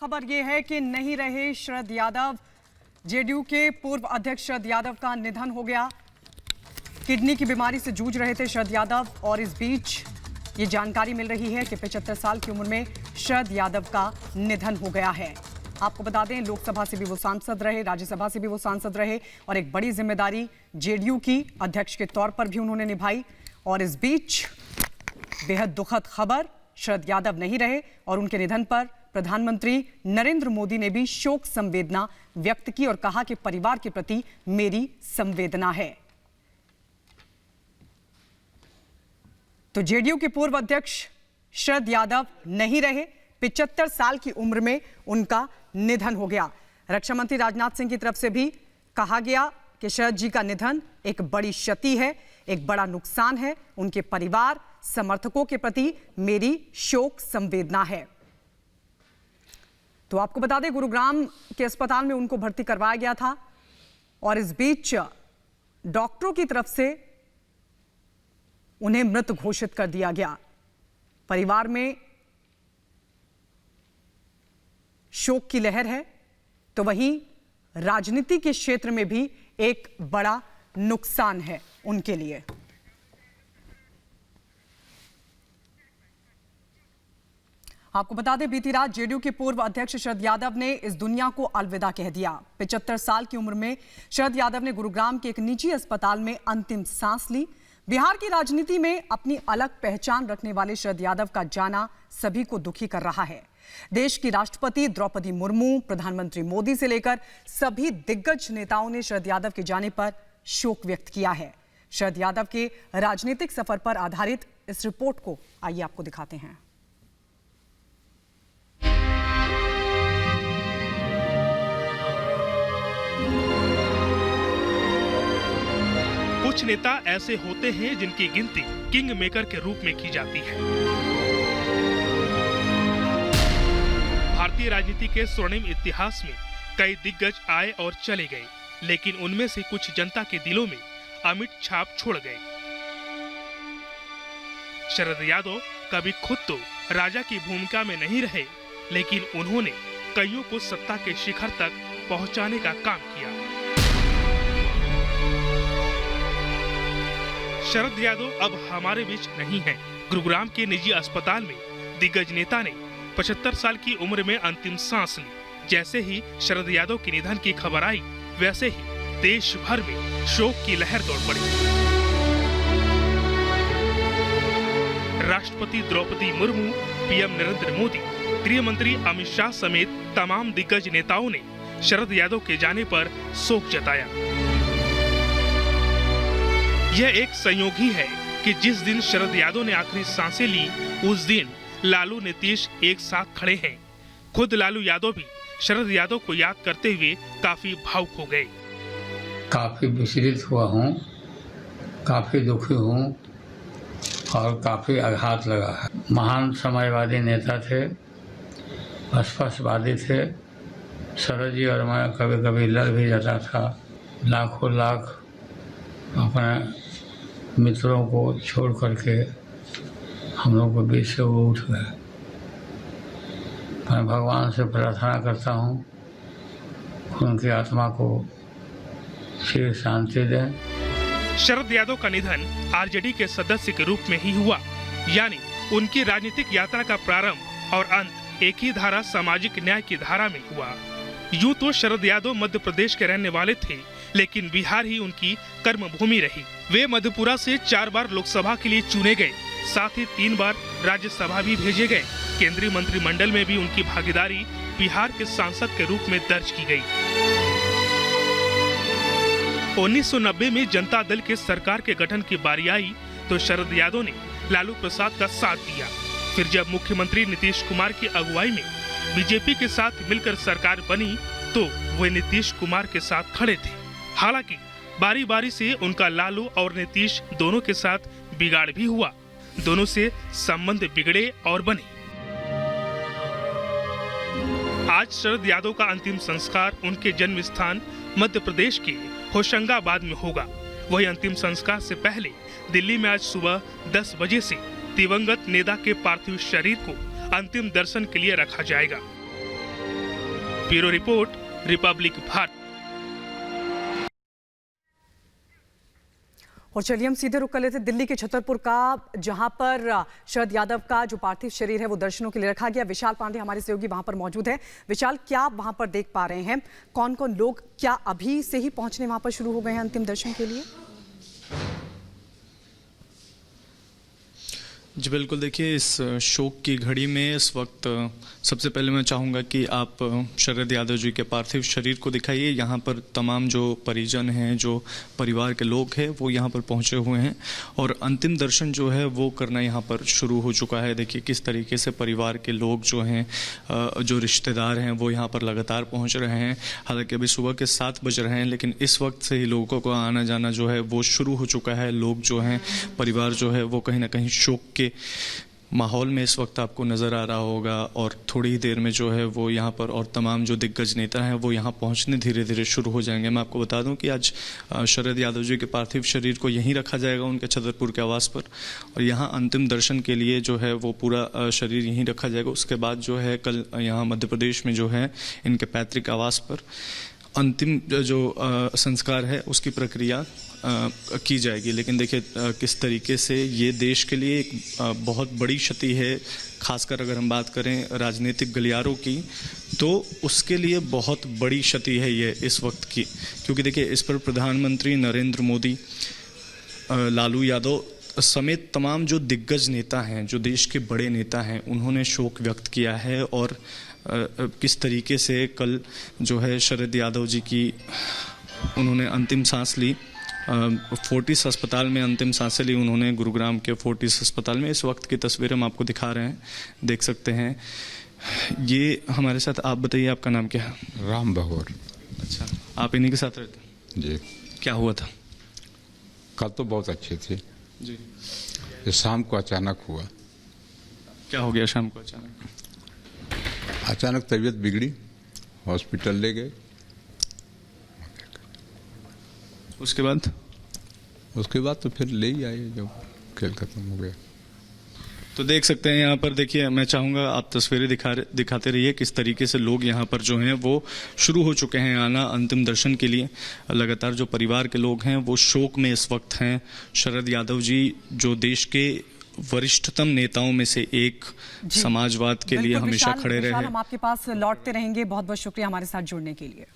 खबर ये है कि नहीं रहे शरद यादव। जेडीयू के पूर्व अध्यक्ष शरद यादव का निधन हो गया। किडनी की बीमारी से जूझ रहे थे शरद यादव और इस बीच ये जानकारी मिल रही है कि 75 साल की उम्र में शरद यादव का निधन हो गया है। आपको बता दें, लोकसभा से भी वो सांसद रहे, राज्यसभा से भी वो सांसद रहे और एक बड़ी जिम्मेदारी जेडीयू की अध्यक्ष के तौर पर भी उन्होंने निभाई। और इस बीच बेहद दुखद खबर, शरद यादव नहीं रहे और उनके निधन पर प्रधानमंत्री नरेंद्र मोदी ने भी शोक संवेदना व्यक्त की और कहा कि परिवार के प्रति मेरी संवेदना है। तो जेडीयू के पूर्व अध्यक्ष शरद यादव नहीं रहे, 75 साल की उम्र में उनका निधन हो गया। रक्षा मंत्री राजनाथ सिंह की तरफ से भी कहा गया कि शरद जी का निधन एक बड़ी क्षति है, एक बड़ा नुकसान है। उनके परिवार समर्थकों के प्रति मेरी शोक संवेदना है। तो आपको बता दें, गुरुग्राम के अस्पताल में उनको भर्ती करवाया गया था और इस बीच डॉक्टरों की तरफ से उन्हें मृत घोषित कर दिया गया। परिवार में शोक की लहर है, तो वहीं राजनीति के क्षेत्र में भी एक बड़ा नुकसान है उनके लिए। आपको बता दें, बीती रात जेडीयू के पूर्व अध्यक्ष शरद यादव ने इस दुनिया को अलविदा कह दिया। 75 साल की उम्र में शरद यादव ने गुरुग्राम के एक निजी अस्पताल में अंतिम सांस ली। बिहार की राजनीति में अपनी अलग पहचान रखने वाले शरद यादव का जाना सभी को दुखी कर रहा है। देश की राष्ट्रपति द्रौपदी मुर्मू, प्रधानमंत्री मोदी से लेकर सभी दिग्गज नेताओं ने शरद यादव के जाने पर शोक व्यक्त किया है। शरद यादव के राजनीतिक सफर पर आधारित इस रिपोर्ट को आइए आपको दिखाते हैं। कुछ नेता ऐसे होते हैं जिनकी गिनती किंग मेकर के रूप में की जाती है। भारतीय राजनीति के स्वर्णिम इतिहास में कई दिग्गज आए और चले गए, लेकिन उनमें से कुछ जनता के दिलों में अमिट छाप छोड़ गए। शरद यादव कभी खुद तो राजा की भूमिका में नहीं रहे, लेकिन उन्होंने कईयों को सत्ता के शिखर तक पहुंचाने का काम किया। शरद यादव अब हमारे बीच नहीं हैं। गुरुग्राम के निजी अस्पताल में दिग्गज नेता ने 75 साल की उम्र में अंतिम सांस ली। जैसे ही शरद यादव के निधन की खबर आई, वैसे ही देश भर में शोक की लहर दौड़ पड़ी। राष्ट्रपति द्रौपदी मुर्मू, पीएम नरेंद्र मोदी, गृह मंत्री अमित शाह समेत तमाम दिग्गज नेताओं ने शरद यादव के जाने पर शोक जताया। यह एक संयोग ही है कि जिस दिन शरद यादव ने आखिरी सांसें ली, उस दिन लालू नीतीश एक साथ खड़े हैं। खुद लालू यादव भी शरद यादव को याद करते हुए काफी भावुक हो गए। काफी विचलित हुआ हूँ, काफी दुखी हूँ और काफी आघात लगा है। महान समाजवादी नेता थे, स्पष्टवादी थे। शरद जी और मैं कभी कभी लड़ भी जाता था। लाखों लाख अपने मित्रों को छोड़ करके हम लोग के बीच से वो उठ गए। मैं भगवान से प्रार्थना करता हूँ उनकी आत्मा को चिर शांति दें। शरद यादव का निधन आरजेडी के सदस्य के रूप में ही हुआ, यानी उनकी राजनीतिक यात्रा का प्रारंभ और अंत एक ही धारा सामाजिक न्याय की धारा में हुआ। यूं तो शरद यादव मध्य प्रदेश के रहने वाले थे, लेकिन बिहार ही उनकी कर्मभूमि रही। वे मधेपुरा से 4 बार लोकसभा के लिए चुने गए, साथ ही 3 बार राज्यसभा भी भेजे गए। केंद्रीय मंत्रिमंडल में भी उनकी भागीदारी बिहार के सांसद के रूप में दर्ज की गई। 1990 में जनता दल के सरकार के गठन की बारी आई तो शरद यादव ने लालू प्रसाद का साथ दिया। फिर जब मुख्यमंत्री नीतीश कुमार की अगुवाई में बीजेपी के साथ मिलकर सरकार बनी तो वे नीतीश कुमार के साथ खड़े थे। हालांकि बारी बारी से उनका लालू और नीतीश दोनों के साथ बिगाड़ भी हुआ। दोनों से संबंध बिगड़े और बने। आज शरद यादव का अंतिम संस्कार उनके जन्म स्थान मध्य प्रदेश के होशंगाबाद में होगा। वही अंतिम संस्कार से पहले दिल्ली में आज सुबह 10 बजे से दिवंगत नेता के पार्थिव शरीर को अंतिम दर्शन के लिए रखा जाएगा। Bureau report, Republic Bharat. और चलिए हम सीधे रुक कर लेते दिल्ली के छतरपुर का, जहां पर शरद यादव का जो पार्थिव शरीर है वो दर्शनों के लिए रखा गया। विशाल पांडे हमारे सहयोगी वहां पर मौजूद है। विशाल, क्या आप वहां पर देख पा रहे हैं? कौन कौन लोग क्या अभी से ही पहुंचने वहां पर शुरू हो गए हैं अंतिम दर्शन के लिए? जी बिल्कुल, देखिए इस शोक की घड़ी में इस वक्त सबसे पहले मैं चाहूँगा कि आप शरद यादव जी के पार्थिव शरीर को दिखाइए। यहाँ पर तमाम जो परिजन हैं, जो परिवार के लोग हैं, वो यहाँ पर पहुँचे हुए हैं और अंतिम दर्शन जो है वो करना यहाँ पर शुरू हो चुका है। देखिए किस तरीके से परिवार के लोग जो हैं, जो रिश्तेदार हैं, वो यहाँ पर लगातार पहुँच रहे हैं। हालांकि अभी सुबह के 7 बज रहे हैं, लेकिन इस वक्त से ही लोगों को आना जाना जो है वो शुरू हो चुका है। लोग जो हैं, परिवार जो है वो कहीं ना कहीं शोक के माहौल में इस वक्त आपको नज़र आ रहा होगा और थोड़ी ही देर में जो है वो यहाँ पर और तमाम जो दिग्गज नेता हैं वो यहाँ पहुँचने धीरे धीरे शुरू हो जाएंगे। मैं आपको बता दूं कि आज शरद यादव जी के पार्थिव शरीर को यहीं रखा जाएगा उनके छतरपुर के आवास पर और यहाँ अंतिम दर्शन के लिए जो है वो पूरा शरीर यहीं रखा जाएगा। उसके बाद जो है कल यहाँ मध्य प्रदेश में जो है इनके पैतृक आवास पर अंतिम जो संस्कार है उसकी प्रक्रिया की जाएगी। लेकिन देखिए किस तरीके से ये देश के लिए एक बहुत बड़ी क्षति है, खासकर अगर हम बात करें राजनीतिक गलियारों की, तो उसके लिए बहुत बड़ी क्षति है ये इस वक्त की। क्योंकि देखिए इस पर प्रधानमंत्री नरेंद्र मोदी, लालू यादव समेत तमाम जो दिग्गज नेता हैं, जो देश के बड़े नेता हैं, उन्होंने शोक व्यक्त किया है और किस तरीके से कल जो है शरद यादव जी की उन्होंने अंतिम सांस ली। फोर्टिस अस्पताल में अंतिम सांसें ली उन्होंने, गुरुग्राम के फोर्टिस अस्पताल में। इस वक्त की तस्वीरें हम आपको दिखा रहे हैं, देख सकते हैं। ये हमारे साथ, आप बताइए आपका नाम क्या है? राम बहोर। अच्छा, आप इन्हीं के साथ रहते? जी। क्या हुआ था? कल तो बहुत अच्छे थे जी, ये शाम को अचानक हुआ। क्या हो गया शाम को अचानक? अचानक तबीयत बिगड़ी, हॉस्पिटल ले गए। उसके बाद तो फिर ले ही आए जब खेल खत्म हो गया। तो देख सकते हैं यहाँ पर, देखिए मैं चाहूँगा आप तस्वीरें दिखाते रहिए किस तरीके से लोग यहाँ पर जो हैं वो शुरू हो चुके हैं आना अंतिम दर्शन के लिए। लगातार जो परिवार के लोग हैं वो शोक में इस वक्त हैं। शरद यादव जी जो देश के वरिष्ठतम नेताओं में से एक, समाजवाद के लिए हमेशा खड़े रहे। हम आपके पास लौटते रहेंगे। बहुत बहुत शुक्रिया हमारे साथ जुड़ने के लिए।